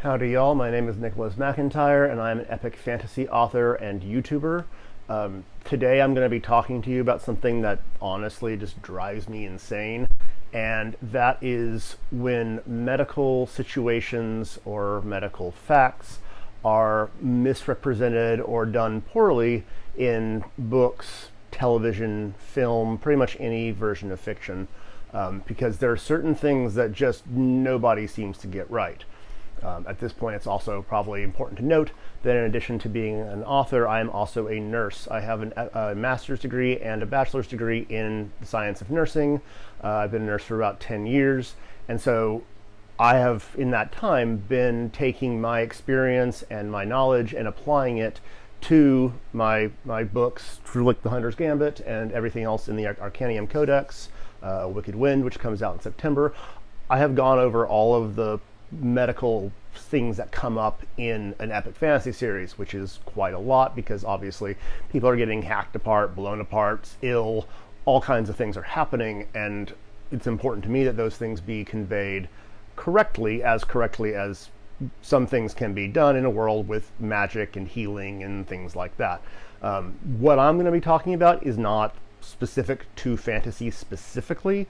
Howdy y'all, my name is Nicholas McIntire and I'm an epic fantasy author and YouTuber. Today I'm going to be talking to you about something that honestly just drives me insane, and that is when medical situations or medical facts are misrepresented or done poorly in books, television, film, pretty much any version of fiction, because there are certain things that just nobody seems to get right. At this point, it's also probably important to note that in addition to being an author, I am also a nurse. I have a master's degree and a bachelor's degree in the science of nursing. I've been a nurse for about 10 years, and so I have, in that time, been taking my experience and my knowledge and applying it to my books, like The Hunter's Gambit and everything else in the Arcanium Codex, Wicked Wind, which comes out in September. I have gone over all of the medical things that come up in an epic fantasy series, which is quite a lot because obviously people are getting hacked apart, blown apart, ill, all kinds of things are happening, and it's important to me that those things be conveyed correctly as some things can be done in a world with magic and healing and things like that. What I'm going to be talking about is not specific to fantasy specifically,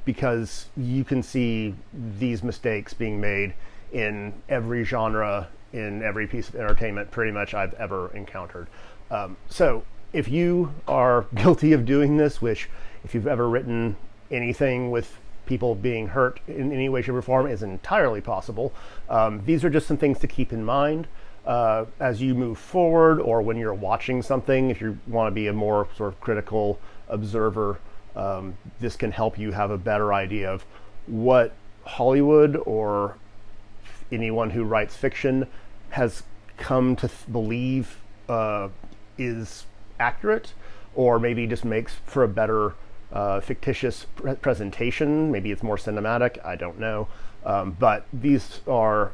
because you can see these mistakes being made in every genre, in every piece of entertainment pretty much I've ever encountered. So if you are guilty of doing this, which if you've ever written anything with people being hurt in any way, shape, or form is entirely possible, these are just some things to keep in mind as you move forward, or when you're watching something, if you want to be a more sort of critical observer. This can help you have a better idea of what Hollywood or anyone who writes fiction has come to believe is accurate, or maybe just makes for a better fictitious presentation. Maybe it's more cinematic, I don't know. But these are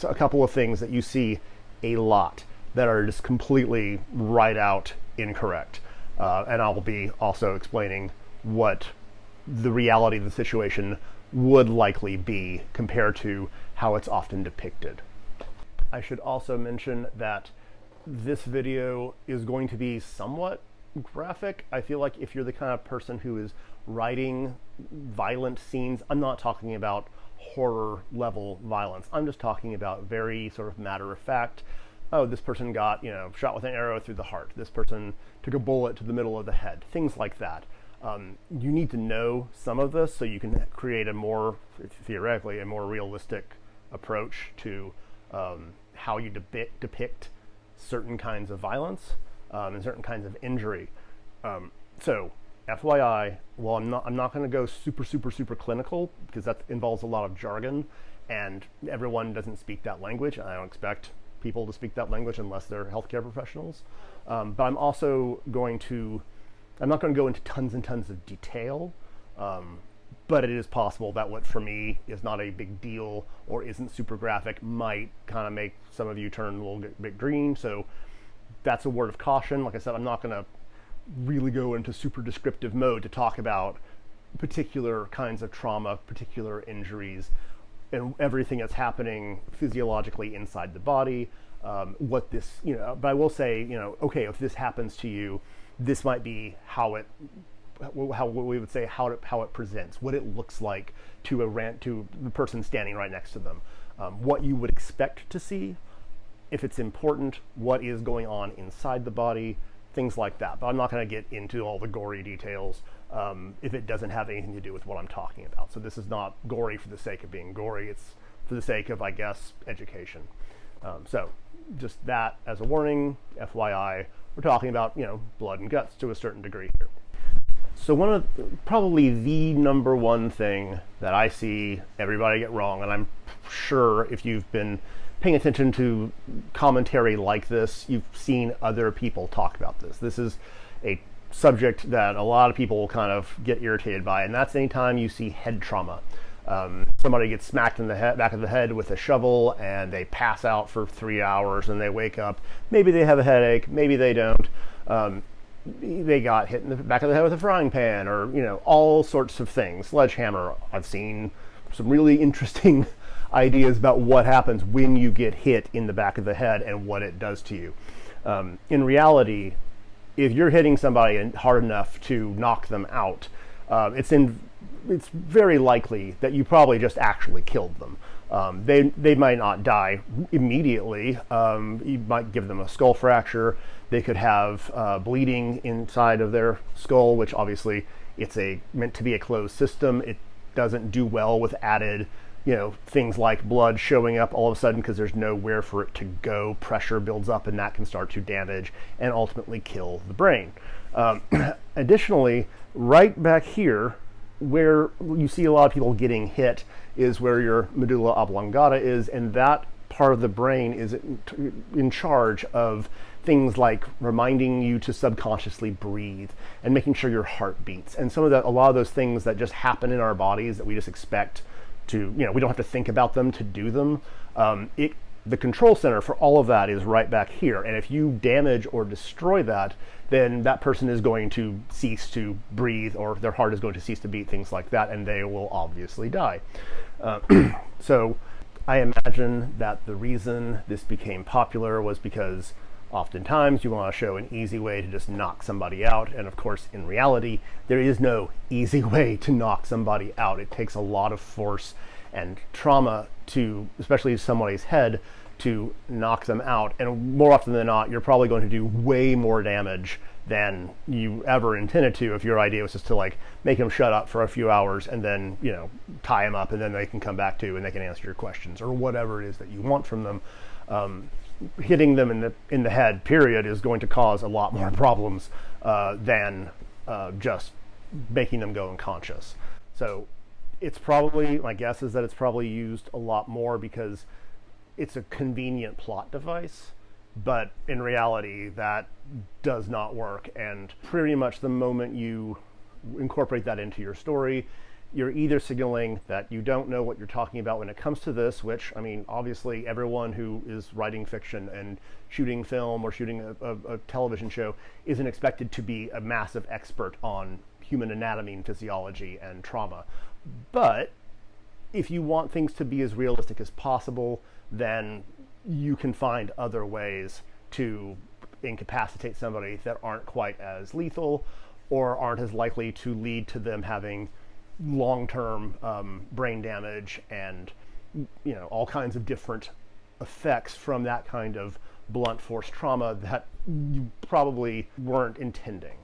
a couple of things that you see a lot that are just completely right out incorrect. And I'll be also explaining what the reality of the situation would likely be compared to how it's often depicted. I should also mention that this video is going to be somewhat graphic. I feel like if you're the kind of person who is writing violent scenes, I'm not talking about horror level violence. I'm just talking about very sort of matter of fact. Oh, this person got, shot with an arrow through the heart. This person took a bullet to the middle of the head. Things like that. You need to know some of this so you can create theoretically, a more realistic approach to how you depict certain kinds of violence and certain kinds of injury. So, FYI, well, I'm not going to go super clinical because that involves a lot of jargon, and everyone doesn't speak that language, and I don't expect people to speak that language unless they're healthcare professionals. But I'm not going to go into tons and tons of detail, but it is possible that what for me is not a big deal or isn't super graphic might kind of make some of you turn a little bit green. So that's a word of caution. Like I said, I'm not going to really go into super descriptive mode to talk about particular kinds of trauma, particular injuries, and everything that's happening physiologically inside the body. But I will say, okay, if this happens to you, this might be how we would say how it presents, what it looks like to the person standing right next to them, what you would expect to see, if it's important, what is going on inside the body, things like that. But I'm not going to get into all the gory details if it doesn't have anything to do with what I'm talking about. So this is not gory for the sake of being gory. It's for the sake of, I guess, education. So just that as a warning, FYI, we're talking about, blood and guts to a certain degree here. So probably the number one thing that I see everybody get wrong, and I'm sure if you've been paying attention to commentary like this, you've seen other people talk about this. This is a subject that a lot of people kind of get irritated by, and that's anytime you see head trauma. Somebody gets smacked in the back of the head with a shovel and they pass out for 3 hours and they wake up. Maybe they have a headache, maybe they don't. They got hit in the back of the head with a frying pan, or all sorts of things. Sledgehammer. I've seen some really interesting ideas about what happens when you get hit in the back of the head and what it does to you. In reality, if you're hitting somebody hard enough to knock them out, it's very likely that you probably just actually killed them. They might not die immediately. You might give them a skull fracture. They could have bleeding inside of their skull, which obviously it's meant to be a closed system. It doesn't do well with added, things like blood showing up all of a sudden because there's nowhere for it to go. Pressure builds up and that can start to damage and ultimately kill the brain. Additionally, right back here, where you see a lot of people getting hit is where your medulla oblongata is, and that part of the brain is in charge of things like reminding you to subconsciously breathe and making sure your heart beats. And a lot of those things that just happen in our bodies that we just expect to, we don't have to think about them to do them. The control center for all of that is right back here. And if you damage or destroy that, then that person is going to cease to breathe, or their heart is going to cease to beat, things like that, and they will obviously die. So I imagine that the reason this became popular was because oftentimes you want to show an easy way to just knock somebody out. And of course, in reality, there is no easy way to knock somebody out. It takes a lot of force and trauma especially somebody's head, to knock them out. And more often than not, you're probably going to do way more damage than you ever intended to if your idea was just to make them shut up for a few hours and then, tie them up and then they can come back to and they can answer your questions or whatever it is that you want from them. Hitting them in the head, period, is going to cause a lot more problems than just making them go unconscious. So my guess is that it's probably used a lot more because it's a convenient plot device, but in reality that does not work. And pretty much the moment you incorporate that into your story, you're either signaling that you don't know what you're talking about when it comes to this, which, obviously everyone who is writing fiction and shooting film or shooting a television show isn't expected to be a massive expert on human anatomy and physiology and trauma. But if you want things to be as realistic as possible, then you can find other ways to incapacitate somebody that aren't quite as lethal or aren't as likely to lead to them having long-term brain damage and all kinds of different effects from that kind of blunt force trauma that you probably weren't intending.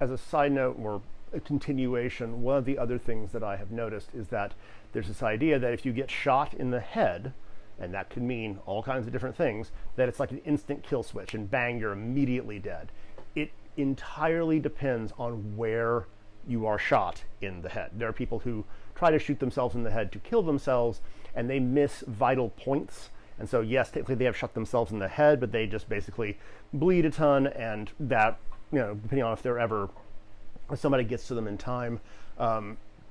As a side note, or a continuation, one of the other things that I have noticed is that there's this idea that if you get shot in the head, and that could mean all kinds of different things, that it's like an instant kill switch and bang, you're immediately dead. It entirely depends on where you are shot in the head. There are people who try to shoot themselves in the head to kill themselves and they miss vital points. And so yes, technically they have shot themselves in the head, but they just basically bleed a ton, and that, depending on if somebody gets to them in time,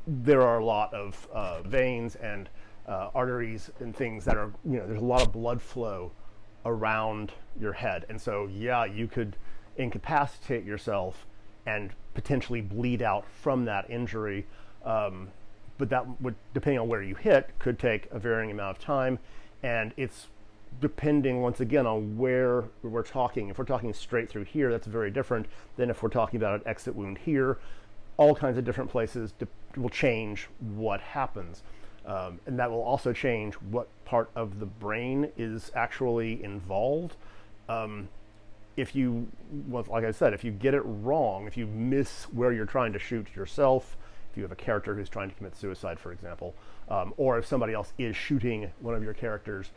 there are a lot of veins and arteries and things that are, there's a lot of blood flow around your head. And so, yeah, you could incapacitate yourself and potentially bleed out from that injury. But that would, depending on where you hit, could take a varying amount of time. And it's depending, once again, on where we're talking. If we're talking straight through here, that's very different than if we're talking about an exit wound here. All kinds of different places will change what happens. And that will also change what part of the brain is actually involved. Like I said, if you get it wrong, if you miss where you're trying to shoot yourself, if you have a character who's trying to commit suicide, for example, or if somebody else is shooting one of your characters,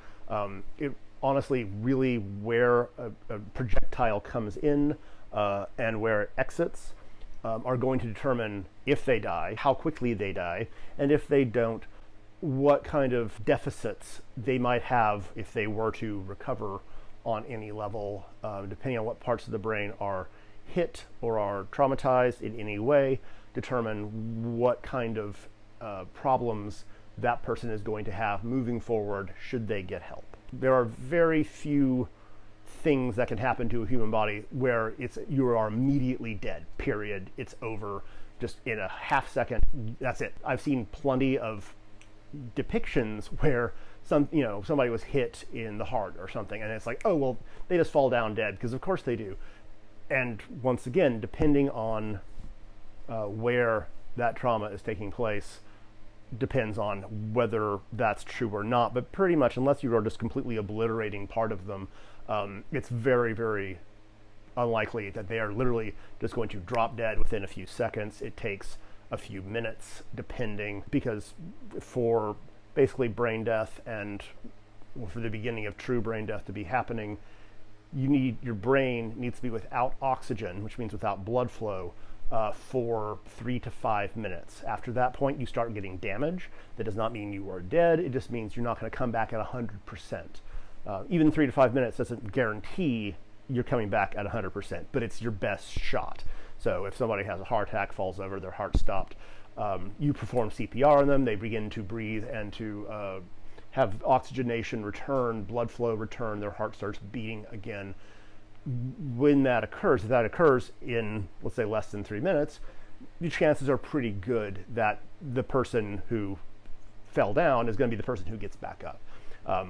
it honestly really where a projectile comes in and where it exits are going to determine if they die, how quickly they die, and if they don't, what kind of deficits they might have if they were to recover on any level, depending on what parts of the brain are hit or are traumatized in any way, determine what kind of problems that person is going to have moving forward should they get help. There are very few things that can happen to a human body where you are immediately dead, period. It's over just in a half second. That's it. I've seen plenty of depictions where somebody was hit in the heart or something, and it's like, oh well, they just fall down dead, because of course they do. And once again, depending on where that trauma is taking place, depends on whether that's true or not. But pretty much, unless you are just completely obliterating part of them, it's very, very unlikely that they are literally just going to drop dead within a few seconds. It takes a few minutes, depending, because for basically brain death and for the beginning of true brain death to be happening, your brain needs to be without oxygen, which means without blood flow, for 3 to 5 minutes. After that point, you start getting damage. That does not mean you are dead. It just means you're not going to come back at 100%. Even 3 to 5 minutes doesn't guarantee you're coming back at 100%, but it's your best shot. So if somebody has a heart attack, falls over, their heart stopped, you perform CPR on them, they begin to breathe and to have oxygenation return, blood flow return, their heart starts beating again. When that occurs, if that occurs in, let's say, less than 3 minutes, the chances are pretty good that the person who fell down is going to be the person who gets back up.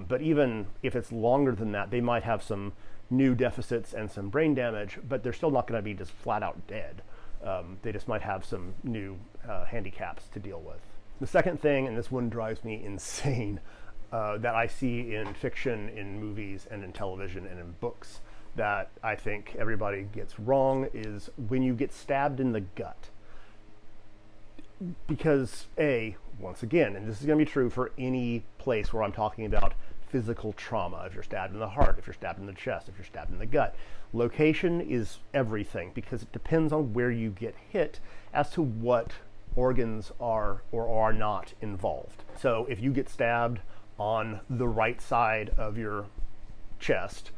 But even if it's longer than that, they might have some new deficits and some brain damage, but they're still not going to be just flat out dead. They just might have some new handicaps to deal with. The second thing, and this one drives me insane, that I see in fiction, in movies, and in television, and in books, that I think everybody gets wrong, is when you get stabbed in the gut. Because once again, and this is going to be true for any place where I'm talking about physical trauma, if you're stabbed in the heart, if you're stabbed in the chest, if you're stabbed in the gut, location is everything, because it depends on where you get hit as to what organs are or are not involved. So if you get stabbed on the right side of your chest,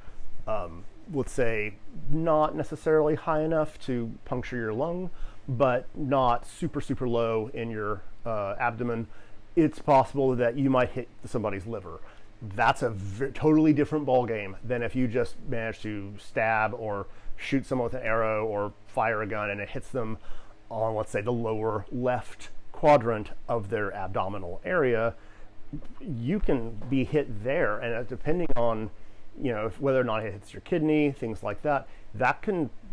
let's say not necessarily high enough to puncture your lung, but not super, super low in your abdomen, it's possible that you might hit somebody's liver. That's a totally different ballgame than if you just manage to stab or shoot someone with an arrow or fire a gun and it hits them on, let's say, the lower left quadrant of their abdominal area. You can be hit there, and depending on whether or not it hits your kidney, things like that,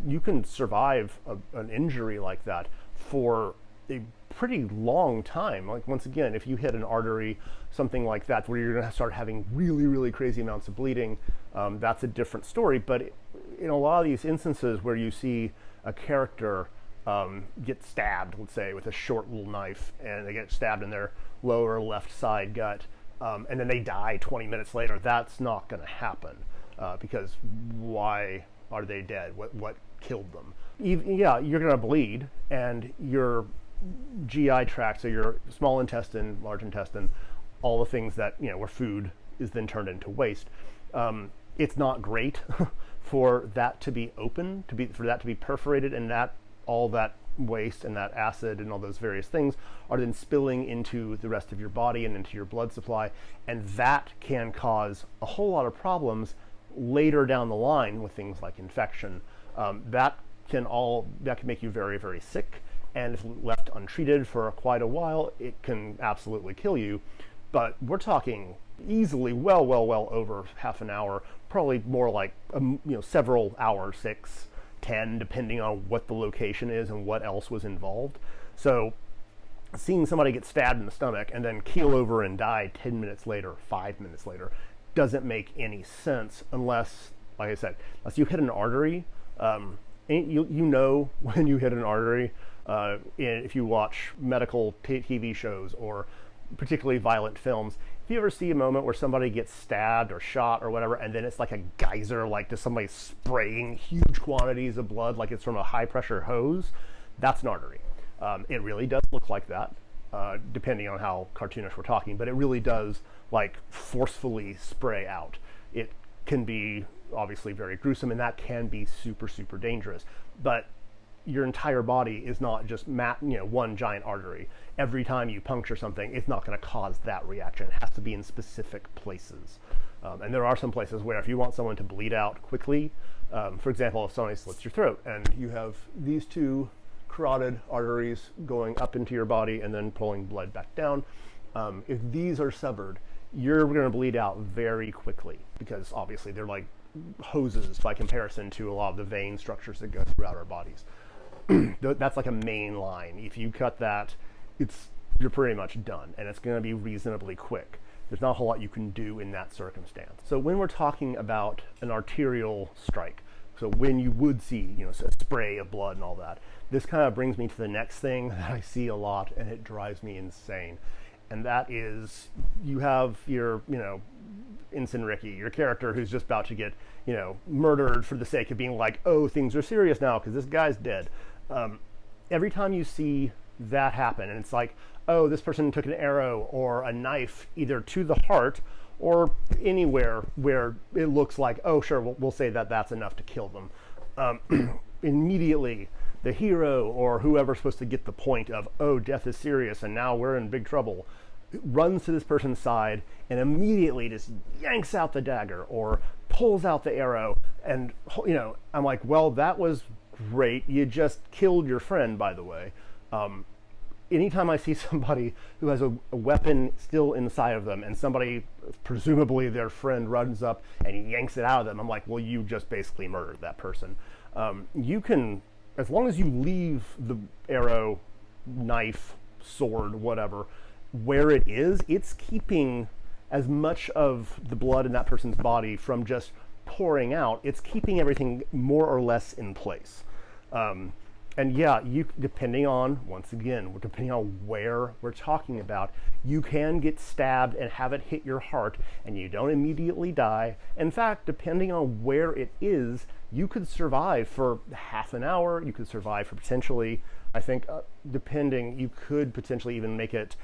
you can survive an injury like that for a pretty long time. Like, once again, if you hit an artery, something like that, where you're going to start having really, really crazy amounts of bleeding, that's a different story. But in a lot of these instances where you see a character get stabbed, let's say, with a short little knife, and they get stabbed in their lower left side gut, and then they die 20 minutes later, that's not going to happen, because why are they dead? What killed them? You're going to bleed, and your GI tract, so your small intestine, large intestine, all the things that, where food is then turned into waste. It's not great for that to be open, for that to be perforated, and that all that waste and that acid and all those various things are then spilling into the rest of your body and into your blood supply, and that can cause a whole lot of problems later down the line with things like infection. That can make you very, very sick, and if left untreated for quite a while, it can absolutely kill you. But we're talking easily well over half an hour, probably more like several hours, 6, 10, depending on what the location is and what else was involved. So seeing somebody get stabbed in the stomach and then keel over and die 10 minutes later, 5 minutes later, doesn't make any sense unless, like I said, unless you hit an artery. You know when you hit an artery, if you watch medical TV shows or particularly violent films. If you ever see a moment where somebody gets stabbed or shot or whatever, and then it's like a geyser, like just somebody spraying huge quantities of blood like it's from a high pressure hose, that's an artery. It really does look like that, depending on how cartoonish we're talking, but it really does like forcefully spray out. It can be obviously very gruesome, and that can be super, super dangerous. But your entire body is not just one giant artery. Every time you puncture something, it's not going to cause that reaction. It has to be in specific places. And there are some places where if you want someone to bleed out quickly, for example, if somebody slits your throat and you have these two carotid arteries going up into your body and then pulling blood back down, If these are severed, you're going to bleed out very quickly because obviously they're like hoses by comparison to a lot of the vein structures that go throughout our bodies. That's like a main line. If you cut that, you're pretty much done, and it's going to be reasonably quick. There's not a whole lot you can do in that circumstance. So when we're talking about an arterial strike, so when you would see, a spray of blood and all that, this kind of brings me to the next thing that I see a lot, and it drives me insane. And that is, you have your, Ensign Ricky, your character who's just about to get, murdered for the sake of being like, oh, things are serious now because this guy's dead. Every time you see that happen, and it's like, oh, this person took an arrow or a knife either to the heart or anywhere where it looks like, oh, sure, we'll say that that's enough to kill them. Immediately, the hero or whoever's supposed to get the point of, oh, death is serious and now we're in big trouble, runs to this person's side and immediately just yanks out the dagger or pulls out the arrow. And, I'm like, well, that was great. You just killed your friend, by the way. Anytime I see somebody who has a weapon still inside of them and somebody, presumably their friend, runs up and yanks it out of them, I'm like, well, you just basically murdered that person. You can, as long as you leave the arrow, knife, sword, whatever, where it is, it's keeping as much of the blood in that person's body from just pouring out. It's keeping everything more or less in place. And yeah, depending on where we're talking about, you can get stabbed and have it hit your heart and you don't immediately die. In fact, depending on where it is, you could survive for half an hour. You could survive for potentially, I think, you could potentially even make it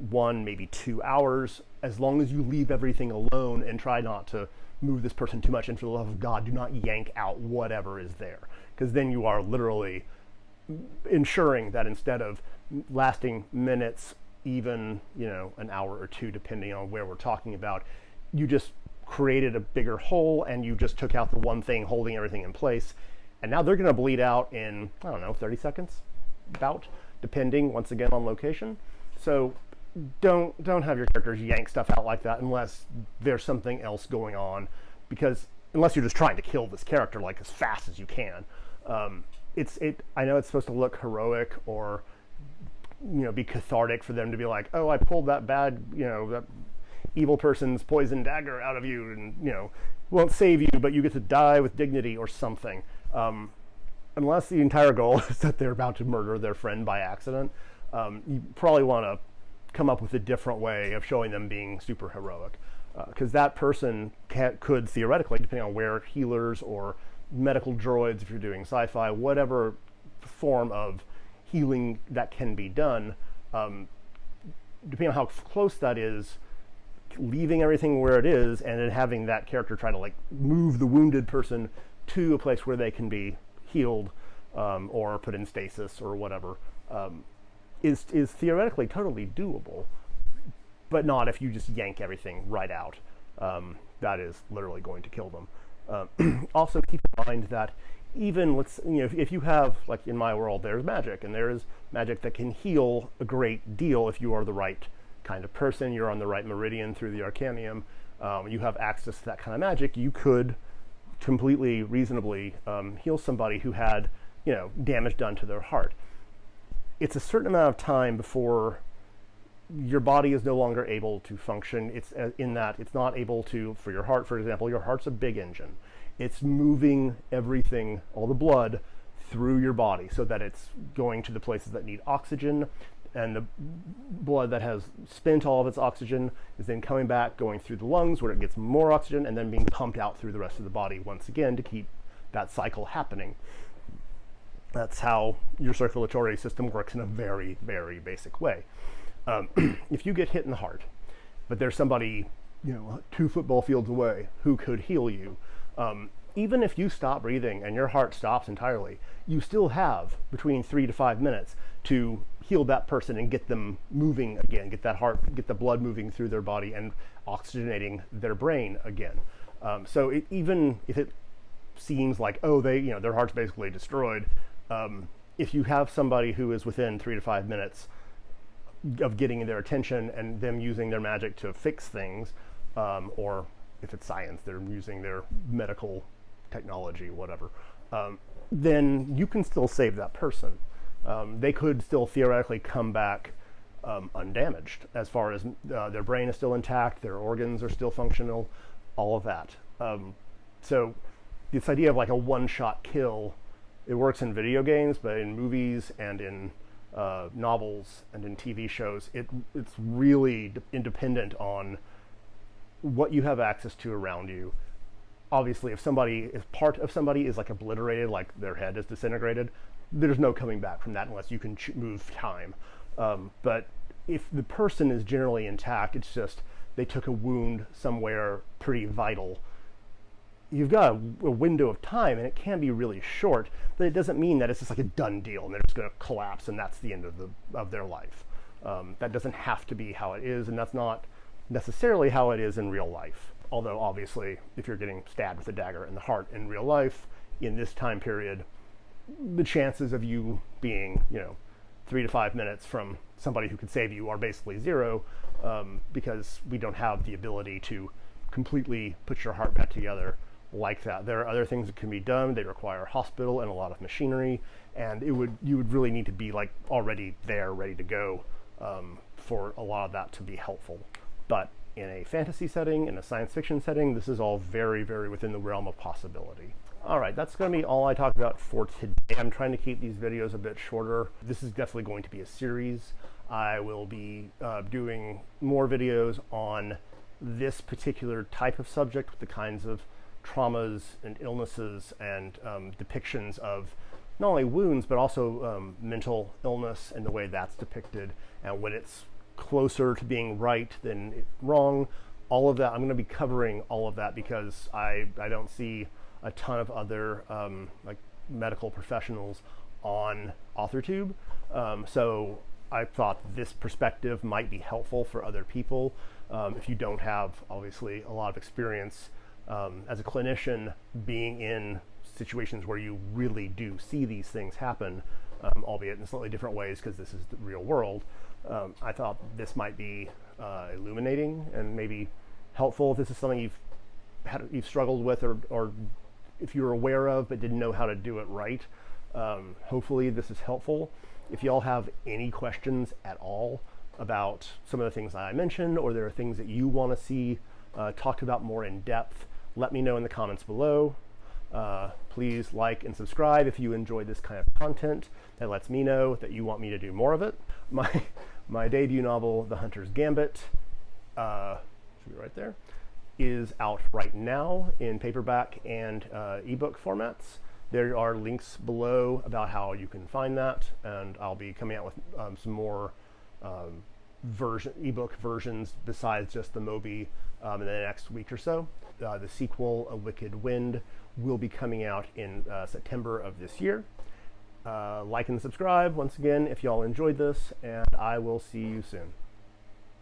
1, maybe 2 hours, as long as you leave everything alone and try not to move this person too much. And for the love of God, do not yank out whatever is there, because then you are literally ensuring that instead of lasting minutes, even an hour or two, depending on where we're talking about, you just created a bigger hole and you just took out the one thing holding everything in place, and now they're going to bleed out in, I don't know, 30 seconds, about, depending once again on location. So don't have your characters yank stuff out like that unless there's something else going on, because unless you're just trying to kill this character like as fast as you can. I know it's supposed to look heroic or be cathartic for them to be like, oh, I pulled that bad, that evil person's poison dagger out of you, and won't save you, but you get to die with dignity or something. Unless the entire goal is that they're about to murder their friend by accident, you probably want to come up with a different way of showing them being super heroic, because that person could theoretically, depending on where healers or medical droids, if you're doing sci-fi, whatever form of healing that can be done, depending on how close that is, leaving everything where it is and then having that character try to move the wounded person to a place where they can be healed, or put in stasis or whatever, is theoretically totally doable, but not if you just yank everything right out. That is literally going to kill them. Also keep in mind that even if you have, like in my world, there's magic, and there is magic that can heal a great deal if you are the right kind of person, you're on the right meridian through the Arcanium, you have access to that kind of magic, you could completely reasonably heal somebody who had damage done to their heart. It's a certain amount of time before your body is no longer able to function. It's in that it's not able to, for your heart, for example, your heart's a big engine. It's moving everything, all the blood, through your body so that it's going to the places that need oxygen, and the blood that has spent all of its oxygen is then coming back, going through the lungs where it gets more oxygen, and then being pumped out through the rest of the body once again to keep that cycle happening. That's how your circulatory system works in a very, very basic way. If you get hit in the heart, but there's somebody 2 football fields away who could heal you, even if you stop breathing and your heart stops entirely, you still have between 3 to 5 minutes to heal that person and get them moving again, get the blood moving through their body and oxygenating their brain again. So even if it seems like, oh, their heart's basically destroyed, if you have somebody who is within 3 to 5 minutes, of getting their attention and them using their magic to fix things, or if it's science, they're using their medical technology, whatever, then you can still save that person. They could still theoretically come back undamaged, as far as their brain is still intact, their organs are still functional, all of that. So this idea of like a one-shot kill, it works in video games, but in movies and in novels and in TV shows, it's really independent on what you have access to around you. Obviously, if part of somebody is like obliterated, like their head is disintegrated, there's no coming back from that unless you can move time. But if the person is generally intact, it's just they took a wound somewhere pretty vital. You've got a window of time, and it can be really short, but it doesn't mean that it's just like a done deal and they're just going to collapse and that's the end of their life. That doesn't have to be how it is, and that's not necessarily how it is in real life. Although obviously, if you're getting stabbed with a dagger in the heart in real life, in this time period, the chances of you being, 3 to 5 minutes from somebody who could save you are basically zero, because we don't have the ability to completely put your heart back together like that. There are other things that can be done. They require a hospital and a lot of machinery, and you would really need to be like already there, ready to go, for a lot of that to be helpful. But in a fantasy setting, in a science fiction setting, this is all very, very within the realm of possibility. All right, that's going to be all I talk about for today. I'm trying to keep these videos a bit shorter. This is definitely going to be a series. I will be doing more videos on this particular type of subject, with the kinds of traumas and illnesses and depictions of not only wounds, but also mental illness and the way that's depicted, and when it's closer to being right than wrong. All of that, I'm going to be covering all of that, because I don't see a ton of other like medical professionals on AuthorTube. So I thought this perspective might be helpful for other people. If you don't have, obviously, a lot of experience as a clinician being in situations where you really do see these things happen, albeit in slightly different ways, because this is the real world, I thought this might be illuminating and maybe helpful if this is something you've struggled with, or if you're aware of but didn't know how to do it right. Hopefully this is helpful. If y'all have any questions at all about some of the things that I mentioned, or there are things that you want to see talked about more in depth, let me know in the comments below. Please like and subscribe if you enjoy this kind of content. That lets me know that you want me to do more of it. My debut novel, The Hunter's Gambit, should be right there, is out right now in paperback and ebook formats. There are links below about how you can find that, and I'll be coming out with some more ebook versions besides just the Moby in the next week or so. The sequel, A Wicked Wind, will be coming out in September of this year. Like and subscribe once again if y'all enjoyed this, and I will see you soon.